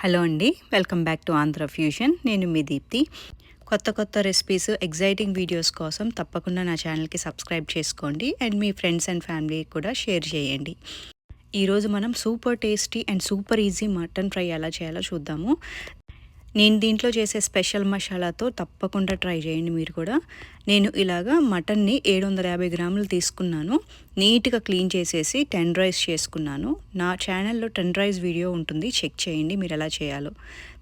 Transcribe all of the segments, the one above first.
Hello అండి, welcome back to Andhra fusion. నేను మీ దీప్తి. కొత్త రెసిపీస్, ఎగ్జైటింగ్ వీడియోస్ కోసం తప్పకుండా నా ఛానల్కి సబ్స్క్రైబ్ చేసుకోండి and me friends and family కూడా షేర్ చేయండి. ఈరోజు మనం super tasty and super easy mutton fry ఎలా చేయాలో చూద్దాము. నేను దీంట్లో చేసే స్పెషల్ మసాలాతో తప్పకుండా ట్రై చేయండి మీరు కూడా. నేను ఇలాగా మటన్ని 750 గ్రాములు తీసుకున్నాను. నీట్గా క్లీన్ చేసేసి టెండరైజ్ చేసుకున్నాను. నా ఛానల్లో టెండరైజ్ వీడియో ఉంటుంది, చెక్ చేయండి మీరు ఎలా చేయాలో.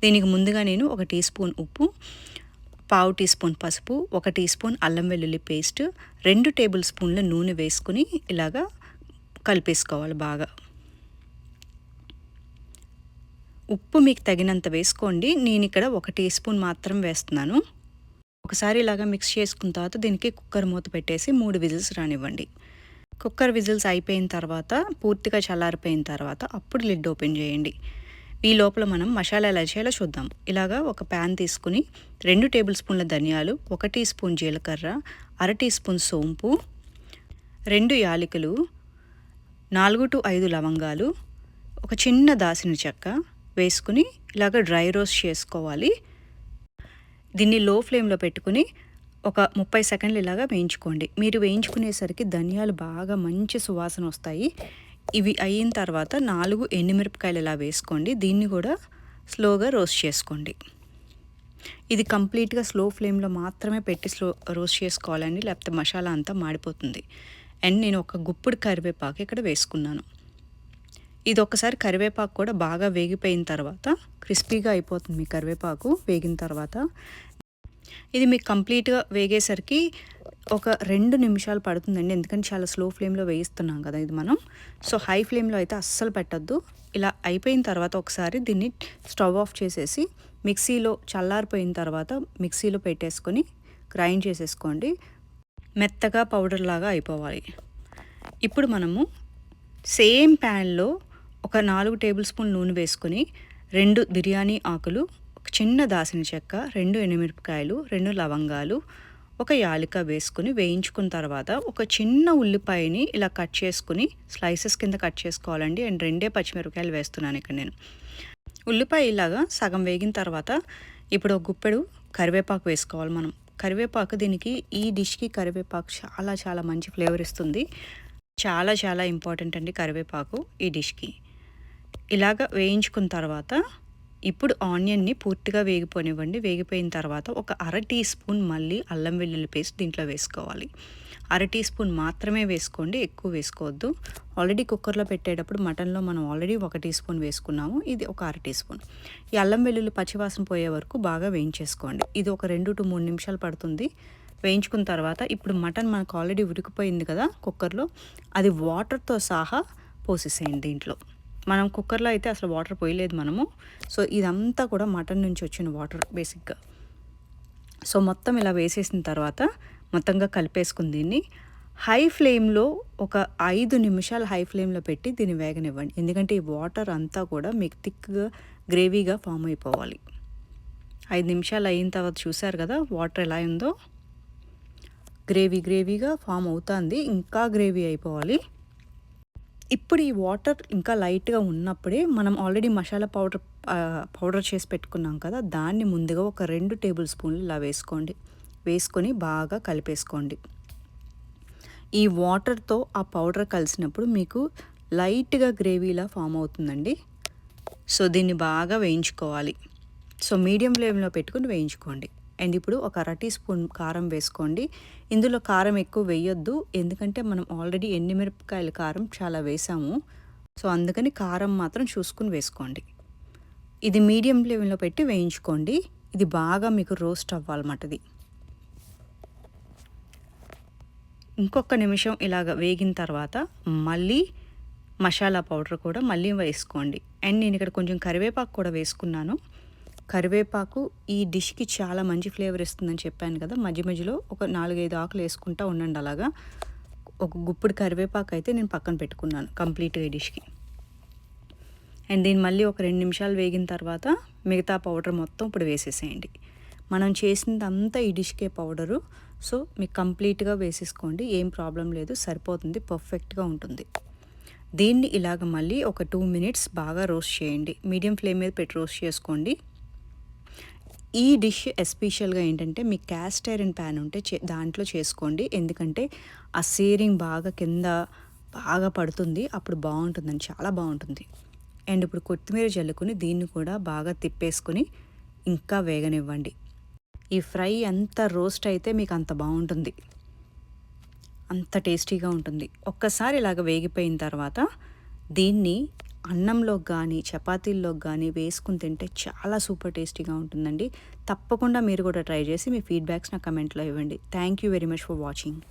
దీనికి ముందుగా నేను 1 టీ స్పూన్ ఉప్పు, పావు టీ స్పూన్ పసుపు, 1 టీ స్పూన్ అల్లం వెల్లుల్లి పేస్ట్, 2 టేబుల్ స్పూన్ల నూనె వేసుకుని ఇలాగా కలిపేసుకోవాలి బాగా. ఉప్పు మీకు తగినంత వేసుకోండి. నేను ఇక్కడ 1 టీ స్పూన్ మాత్రం వేస్తున్నాను. ఒకసారి ఇలాగా మిక్స్ చేసుకున్న తర్వాత దీనికి కుక్కర్ మూత పెట్టేసి 3 విజిల్స్ రానివ్వండి. కుక్కర్ విజిల్స్ అయిపోయిన తర్వాత, పూర్తిగా చల్లారిపోయిన తర్వాత అప్పుడు లిడ్ ఓపెన్ చేయండి. ఈ లోపల మనం మసాలా ఎలా చేయాలో చూద్దాం. ఇలాగా ఒక ప్యాన్ తీసుకుని 2 టేబుల్ స్పూన్ల ధనియాలు, 1 టీ స్పూన్ జీలకర్ర, 1/2 టీ స్పూన్ సోంపు, 2 యాలకులు, 4 to 5 లవంగాలు, ఒక చిన్న దాల్చిన చెక్క వేసుకుని ఇలాగ డ్రై రోస్ట్ చేసుకోవాలి. దీన్ని లో ఫ్లేమ్లో పెట్టుకుని ఒక 30 సెకండ్లు ఇలాగా వేయించుకోండి. మీరు వేయించుకునేసరికి ధనియాలు బాగా మంచి సువాసన వస్తాయి. ఇవి అయిన తర్వాత 4 ఎండుమిరపకాయలు ఇలా వేసుకోండి. దీన్ని కూడా స్లోగా రోస్ట్ చేసుకోండి. ఇది కంప్లీట్గా స్లో ఫ్లేమ్లో మాత్రమే పెట్టి రోస్ట్ చేసుకోవాలండి, లేకపోతే మసాలా అంతా మాడిపోతుంది. అండ్ నేను ఒక గుప్పుడు కరివేపాకు ఇక్కడ వేసుకున్నాను. ఇది ఒక్కసారి కరివేపాకు కూడా బాగా వేగిపోయిన తర్వాత, క్రిస్పీగా అయిపోతుంది మీ కరివేపాకు వేగిన తర్వాత. ఇది మీకు కంప్లీట్గా వేగేసరికి ఒక 2 నిమిషాలు పడుతుందండి, ఎందుకంటే చాలా స్లో ఫ్లేమ్లో వేయిస్తున్నాం కదా ఇది మనం. సో హై ఫ్లేమ్లో అయితే అస్సలు పెట్టద్దు. ఇలా అయిపోయిన తర్వాత ఒకసారి దీన్ని స్టవ్ ఆఫ్ చేసేసి మిక్సీలో చల్లారిపోయిన తర్వాత మిక్సీలో పెట్టేసుకొని గ్రైండ్ చేసేసుకోండి. మెత్తగా పౌడర్ లాగా అయిపోవాలి. ఇప్పుడు మనము సేమ్ ప్యాన్లో ఒక 4 టేబుల్ స్పూన్ నూనె వేసుకొని 2 బిర్యానీ ఆకులు, ఒక చిన్న దాల్చిన చెక్క, 2 ఎండుమిరపకాయలు, 2 లవంగాలు, 1 యాలక వేసుకుని వేయించుకున్న తర్వాత ఒక చిన్న ఉల్లిపాయని ఇలా కట్ చేసుకుని స్లైసెస్ కింద కట్ చేసుకోవాలండి. అండ్ 2 పచ్చిమిరపకాయలు వేస్తున్నాను ఇక్కడ నేను. ఉల్లిపాయ ఇలాగా సగం వేగిన తర్వాత ఇప్పుడు ఒక గుప్పెడు కరివేపాకు వేసుకోవాలి మనం. కరివేపాకు దీనికి, ఈ డిష్కి కరివేపాకు చాలా చాలా మంచి ఫ్లేవర్ ఇస్తుంది. చాలా చాలా ఇంపార్టెంట్ అండి కరివేపాకు ఈ డిష్కి. ఇలాగ వేయించుకున్న తర్వాత ఇప్పుడు ఆనియన్ని పూర్తిగా వేగిపోనివ్వండి. వేగిపోయిన తర్వాత ఒక 1/2 టీ స్పూన్ మళ్ళీ అల్లం వెల్లుల్లి పేస్ట్ దీంట్లో వేసుకోవాలి. 1/2 టీ స్పూన్ మాత్రమే వేసుకోండి, ఎక్కువ వేసుకోవద్దు. ఆల్రెడీ కుక్కర్లో పెట్టేటప్పుడు మటన్లో మనం ఆల్రెడీ 1 టీ స్పూన్ వేసుకున్నాము, ఇది ఒక 1/2 టీ స్పూన్. ఈ అల్లం వెల్లుల్లి పచ్చివాసన పోయే వరకు బాగా వేయించేసుకోండి. ఇది ఒక 2 to 3 నిమిషాలు పడుతుంది. వేయించుకున్న తర్వాత ఇప్పుడు మటన్ మనకు ఆల్రెడీ ఉడికిపోయింది కదా కుక్కర్లో, అది వాటర్తో సహా పోసేసేయండి దీంట్లో. మనం కుక్కర్లో అయితే అసలు వాటర్ పోయలేదు మనము. సో ఇదంతా కూడా మటన్ నుంచి వచ్చిన వాటర్ బేసిక్గా. సో మొత్తం ఇలా వేసేసిన తర్వాత మొత్తంగా కలిపేసుకుని దీన్ని హై ఫ్లేమ్లో ఒక 5 నిమిషాలు హై ఫ్లేమ్లో పెట్టి దీన్ని వేగనివ్వండి. ఎందుకంటే ఈ వాటర్ అంతా కూడా మీకు థిక్గా గ్రేవీగా ఫామ్ అయిపోవాలి. 5 నిమిషాలు అయిన తర్వాత చూసారు కదా వాటర్ ఎలా ఉందో, గ్రేవీగా ఫామ్ అవుతుంది. ఇంకా గ్రేవీ అయిపోవాలి. ఇప్పుడు ఈ వాటర్ ఇంకా లైట్గా ఉన్నప్పుడే మనం ఆల్రెడీ మసాలా పౌడర్ చేసి పెట్టుకున్నాం కదా, దాన్ని ముందుగా ఒక 2 టేబుల్ స్పూన్లు ఇలా వేసుకొని బాగా కలిపేసుకోండి. ఈ వాటర్తో ఆ పౌడర్ కలిసినప్పుడు మీకు లైట్గా గ్రేవీలా ఫామ్ అవుతుందండి. సో దీన్ని బాగా వేయించుకోవాలి. సో మీడియం ఫ్లేమ్లో పెట్టుకుని వేయించుకోండి. అండ్ ఇప్పుడు ఒక 1/2 టీ స్పూన్ కారం వేసుకోండి. ఇందులో కారం ఎక్కువ వేయొద్దు, ఎందుకంటే మనం ఆల్రెడీ ఎండుమిరపకాయల కారం చాలా వేసాము. సో అందుకని కారం మాత్రం చూసుకుని వేసుకోండి. ఇది మీడియం ఫ్లేమ్లో పెట్టి వేయించుకోండి. ఇది బాగా మీకు రోస్ట్ అవ్వాలన్నమాట. ఇంకొక నిమిషం ఇలాగ వేగిన తర్వాత మళ్ళీ మసాలా పౌడర్ కూడా మళ్ళీ వేసుకోండి. అండ్ నేను ఇక్కడ కొంచెం కరివేపాకు కూడా వేసుకున్నాను. కరివేపాకు ఈ డిష్కి చాలా మంచి ఫ్లేవర్ ఇస్తుందని చెప్పాను కదా. మధ్యలో ఒక 4-5 ఆకులు వేసుకుంటూ ఉండండి. అలాగా ఒక గుప్పుడు కరివేపాకు అయితే నేను పక్కన పెట్టుకున్నాను కంప్లీట్గా ఈ డిష్కి. అండ్ దీన్ని మళ్ళీ ఒక 2 నిమిషాలు వేగిన తర్వాత మిగతా పౌడర్ మొత్తం ఇప్పుడు వేసేసేయండి. మనం చేసిందంతా ఈ డిష్కే పౌడరు. సో మీకు కంప్లీట్గా వేసేసుకోండి, ఏం ప్రాబ్లం లేదు, సరిపోతుంది, పర్ఫెక్ట్గా ఉంటుంది. దీన్ని ఇలాగ మళ్ళీ ఒక 2 మినిట్స్ బాగా రోస్ట్ చేయండి. మీడియం ఫ్లేమ్ మీద పెట్టి రోస్ట్ చేసుకోండి. ఈ డిష్ ఎస్పెషల్‌గా ఏంటంటే మీకు క్యాస్ట్ ఐరన్ ప్యాన్ ఉంటే దాంట్లో చేసుకోండి. ఎందుకంటే ఆ సీరింగ్ బాగా కింద బాగా పడుతుంది. అప్పుడు బావుంటుందండి. చాలా బావుంటుంది. అండ్ ఇప్పుడు కొత్తిమీర జల్లుకొని దీన్ని కూడా బాగా తిప్పేసుకొని ఇంకా వేగనివ్వండి. ఈ ఫ్రై ఎంత రోస్ట్ అయితే మీకు అంత బావుంటుంది. అంత టేస్టీగా ఉంటుంది. ఒక్కసారి ఇలాగ వేగిపోయిన తర్వాత దీన్ని అన్నంలోకి గానీ, చపాతీల్లోకి గానీ వేసుకొని తింటే చాలా సూపర్ టేస్టీగా ఉంటుందండి. తప్పకుండా మీరు కూడా ట్రై చేసి మీ ఫీడ్‌బ్యాక్స్ నాకు కమెంట్‌లో ఇవ్వండి. Thank you very much for watching.